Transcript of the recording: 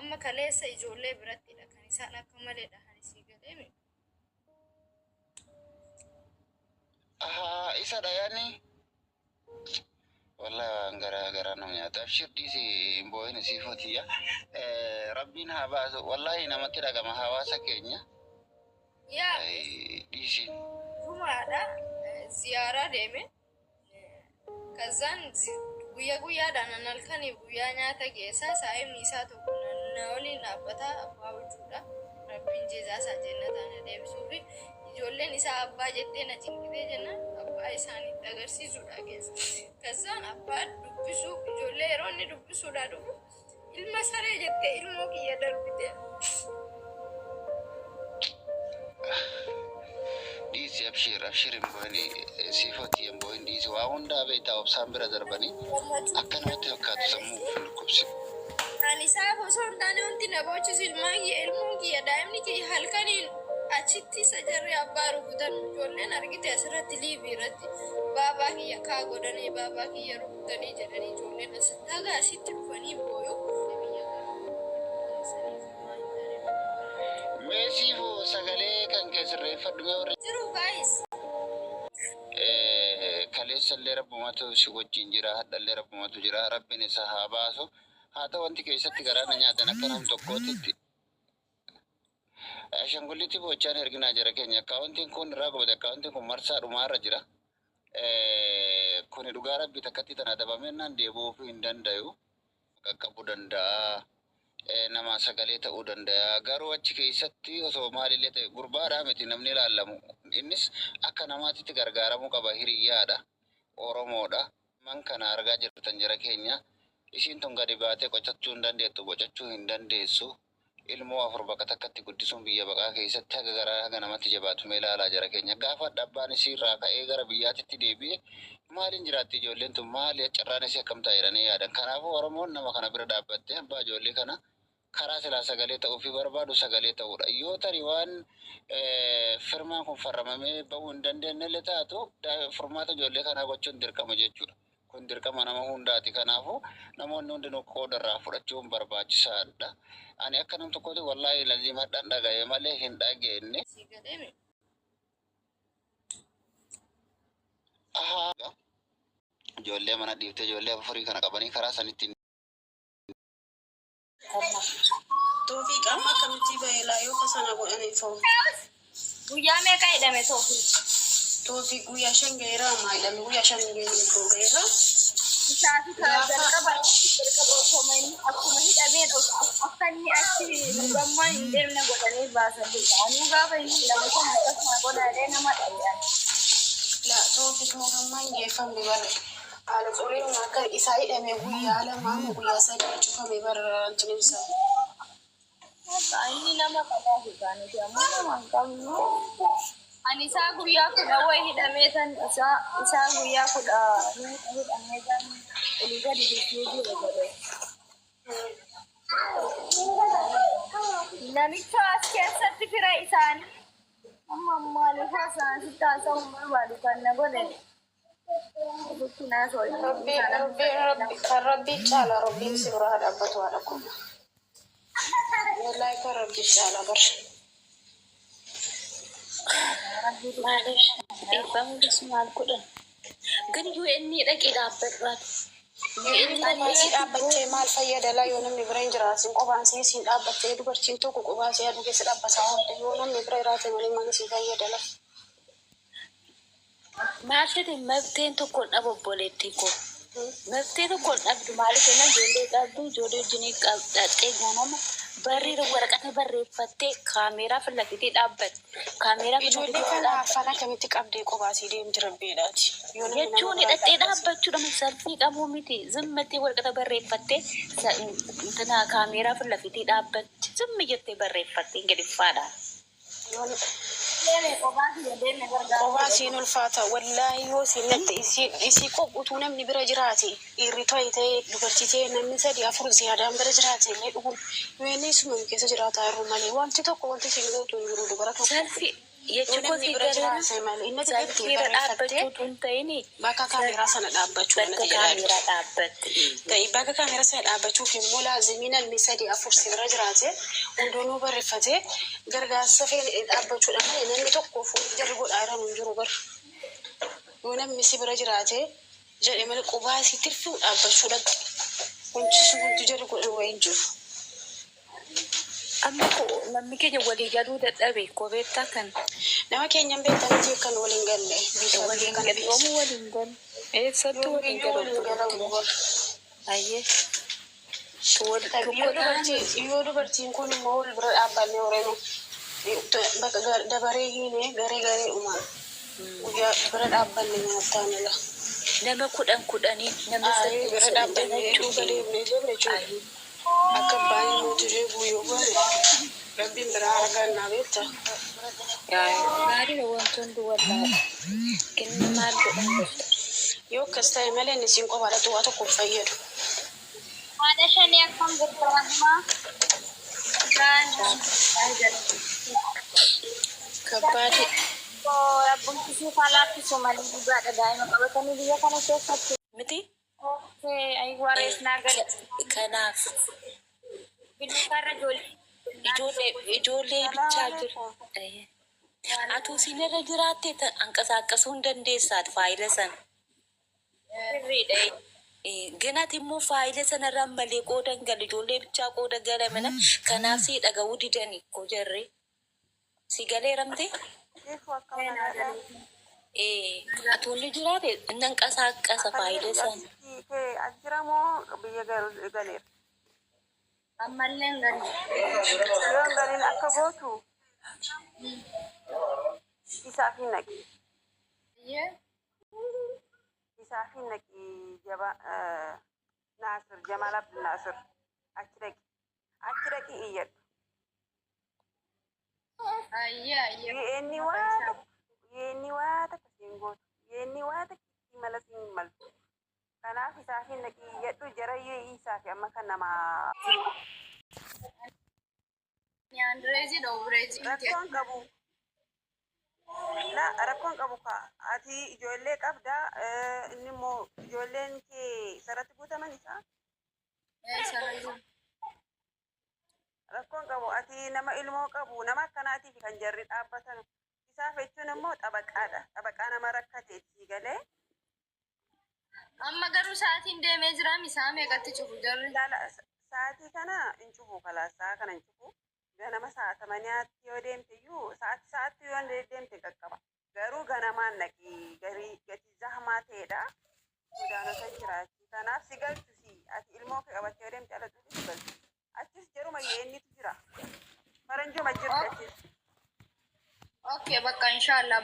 أما كليسة يجولي برتي لكن إنسان أكمل ده هنسي قدامي إيش هذا يعني والله غرا نمي أبشر ديسي بوين سيفوتيا ربنا هباز والله نما كده كما هواسا كينيا يا ديسي هما هذا زيارة ديمي كزان guyyaa dhaan halkanii guyyaa nyaata geessaa saayimni isaa tokko na waliin dhaabbataa abbaa jechuudha. Rabbiin jeesaa isaa jennataan deebisuu fi ijoolleen isaa abbaa jettee na cinqitee jennaan abbaa isaaniitti agarsiisuudha keessa. Kasaan abbaa dubbisuu ijoollee yeroo inni dubbisuudha dhufu ilma saree jettee ilmoo kiyya darbite. ديسي أبشر بويني سيفوتي بوين ديسي وعوندا بيتا وبسام برادر بني أكن وتوكات سمو في الكوبسي أنا سافو صون داني أنتي نبوش سلماي الموجي يا دائمني كي هالكني أشتي سجري أبارو بدن جونن أرجع تأثير تلي رتي بابا هي كاغو دني بابا هي ربطني جنني جونن أستاغا أشتي فني بويو ميسي فو سغالي كان كسر فدمي جرو guys كاليس اللي ربما سوى جنجرا هذا اللي ربما تجرا ربنا سحاباسو هذا وانت كيسة تجرا نياتا نكرم تقوتي عشان قلت تبغى وجهان هرجنا جرا كينيا كاونتين كون راغو ده كاونتين كون مرسا رومارا جرا كون دوغارا بيتكتي تنادا بامنان ديبو في إندان دايو كابودندا nama sagalee ta'uu danda'a garuu achi keessatti osoo maalillee ta'e gurbaadhaa miti namni ilaalamu innis akka namaatitti gargaaramuu qaba hiriyyaadha oromoodha man kana argaa jirtan jara keenya isiin tun gadi baatee qocachuu hin dandeettu bocachuu hin dandeessu ilmoo afur bakka takkatti guddisuun biyya baqaa keessatti haga garaa haga namatti jabaatu mee ilaalaa jara keenya gaafa dhabbaan isiirraa ka'ee gara biyyaatitti deebi'e maaliin jiraatti ijoolleen tun maali carraan isii akkam ta'a jedhanii yaadan kanaafuu oromoon nama kana bira dhaabbattee abbaa ijoollee kana karaa silaa sagalee ta'uu fi barbaadu sagalee ta'uudha yoo tarii waan firmaan kun farramamee bahuu hin dandeenye illee taatu furmaata ijoollee kanaa gochuun dirqama jechuudha kun dirqama nama hundaati kanaafuu namoonni hundinuu qoodarraa fudhachuun barbaachisaadha ani akka nam tokkooti wallaahi lazima dhaga'e malee hin dhageenye ijoollee mana dhiiftee ijoollee afurii kana qabanii karaa sanitti توفيق أما كم تبى لا يوكا سنة قولني فو ويا ما كايدا متوفي توفيق ويا شنغيرا ما يدل ويا شنغيرا غيرا شافي كذا كمان aku masih ada akan ni asyik gambar ini mana godani bahasa kita anu gapa ini lama tu atas mana godani nama dia لا توفيق مهمة يفهم ببر على قولي ما كان إسرائيل أمي ويا على ما هو ويا سيد شوفها ببر أنتني بس ini nama kata bukan dia mana mangkam Anissa guyyaa kudha wayii hidhameetan isa guyyaa kudha hidhameetan olii gadi dhufee jira jedhe. Namicha as keessatti fira isaanii amma maaliif isaanitti haasa'uun barbaadu kan na godhe. Rabbi caala rabbiin si biraa dhaabbatu haadha kun. Wallahi kan rabbi caala bar. معلش إيفهم بسمع الكلام قد يوئني لك إذا أبرد يوئني أبتة مال فيدا لا يونم نبرين جراسين قبان سيسين أبتة دبرتين توكو قبان سيادو كيسر أبساهم يونم نبرين راتين ولي مانسي فيدا لا ما أشتري مبتين تكون أبو بوليتيكو مبتين تكون أبو مالك أنا جولي جنيك أبتة غنم بري ورقة بري فتى كاميرا في اللي تدابت كاميرا في اللي تدابت فانا كميتك أبدي قباسي ديم جربيلاتي يجوني تدابت شو لما سالفي كابو ميتي زمتي ورقة بري فتى تنا كاميرا في اللي تدابت زم يجتي بري فتى إنجلي فادا قباسي نلفاتا والله يوسي نت إسي قبوتونا من برجراتي إيريتوي تي دبرتي نمسدي أفرز زيادة برجراتي لأقول ويني سمم كيس جراتا الروماني وانتي تقول وانتي سينو تقولوا دبرتو سالفي Yechiko si garuu sakkiira dhaabbachuu tun ta'ini bakka kaameeraa sana dhaabbachuu bakka kaameeraa dhaabbatti. Bakka kaameeraa sana dhaabbachuuf immoo laazimiin ilmi 3-4 sirra jiraate hundoonuu barreeffate gargaarsa fee dhaabbachuudhaan namni tokko jarri godhaa jiran hin jiru bara. Yoo namni si bira jiraate jedhee malee qubaa si tirfuu dhaabbachuudha. Wanti sun jarri godhan wayii hin jiru. Amma ko namni keenya walii galuu dadhabe kobeettaa kan nama keenyan beektanii kan waliin galle waliin galu oomu waliin galu eessattuu waliin galu ayyee yoo dubartiin kun immoo wal bira dhaabbanne horenu dabaree hiine garee uumaan guyyaa bira dhaabbanne nyaataanila nama kudhanii nama bira dhaabbanne galee jechuudha. Akka baay'ee nuti reefu yoo baay'ee rabbiin biraa argannaa beekta. Gaarii wantoonni wallaa kenni maal godhan yoo akkas ta'e malee inni siin qofaadha waa tokko fayyadu. Haadha shanii akkam gurguramaa? Kabbaadhi. Rabbumti faalaaffisu malee dhugaadha daa'ima qabatanii biyya kana keessatti. miti. Ayi warees naa gala. Kanaaf ijoollee bichaa jiru. Atuu sinirra jiraatte anqasaaqasuu hin dandeessaat faayila sana. Ganati immoo faayila sanarraa malee qooda hin galu ijoollee bichaa qooda galamana kanaaf si dhaga'uu didanii ko jarre si galeeramte. Atuulli jiraate nan qasaaqasa faayila sana. Ajjiramoo biyya galeera. Ammallee hin galu. Yoo hin galiin akka gootu isaaf hin naqi. Isaaf hin naqi jaba Naasir Jamaal Abdul Naasir achi dhaqi iyyadhu. Yeenni waa takka siin gootu. Yeenni waa takka itti mala siin maltu. Kanaaf isaaf hin naqi iyyadhu jarayyee isaaf amma kan namaa. Rakkoon qabu. Rakkoon qabu ati ijoollee qabda inni immoo ijoolleen kee sarratti guutaman isaa. Rakkoon qabu ati nama ilmoo qabu nama akkanaatiif kan jarri dhaabbatan isaaf jechuun immoo xabaqaadha. Xabaqaa nama rakkateetti galee. Amma garuu sa'aatiin deemee jira misaa meeqatti cufu jarri? Sa'aatii kana hin cufu kalaasaa kana hin cufu. Ganama sa'a 8 yoo deemte iyyuu sa'aatti yoo deemte qaqqaba. Garuu ganamaan naqi gatii zahamaa ta'edha. Sudaanota jiraatti. Kanaaf si galchusi ati ilmoo kee qabattee yoo deemte ala tuuti si galchu. Achis jaruma yeennitu jira. Faranjuma jirti achis. Okay, bakka inshallah.